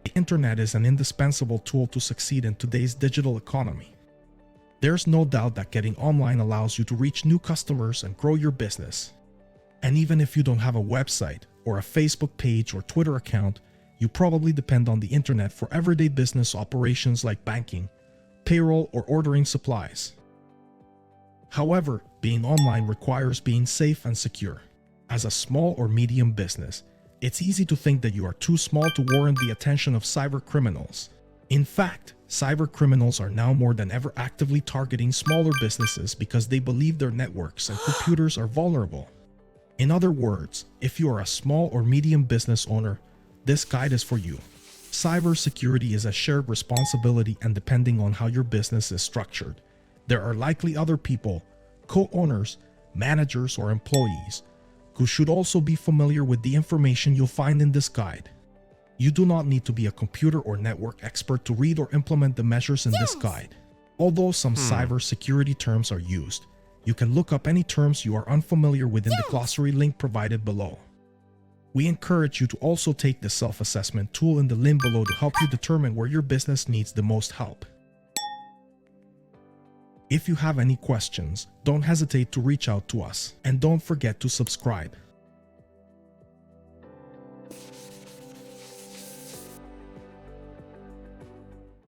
The internet is an indispensable tool to succeed in today's digital economy. There's no doubt that getting online allows you to reach new customers and grow your business. And even if you don't have a website or a Facebook page or Twitter account, you probably depend on the internet for everyday business operations like banking, payroll, or ordering supplies. However, being online requires being safe and secure. As a small or medium business, it's easy to think that you are too small to warrant the attention of cybercriminals. In fact, cybercriminals are now more than ever actively targeting smaller businesses because they believe their networks and computers are vulnerable. In other words, if you are a small or medium business owner, this guide is for you. Cybersecurity is a shared responsibility, and depending on how your business is structured, there are likely other people, co-owners, managers, or employees who should also be familiar with the information you'll find in this guide. You do not need to be a computer or network expert to read or implement the measures in this guide. Although some cybersecurity terms are used, you can look up any terms you are unfamiliar with in the glossary link provided below. We encourage you to also take the self-assessment tool in the link below to help you determine where your business needs the most help. If you have any questions, don't hesitate to reach out to us, and don't forget to subscribe.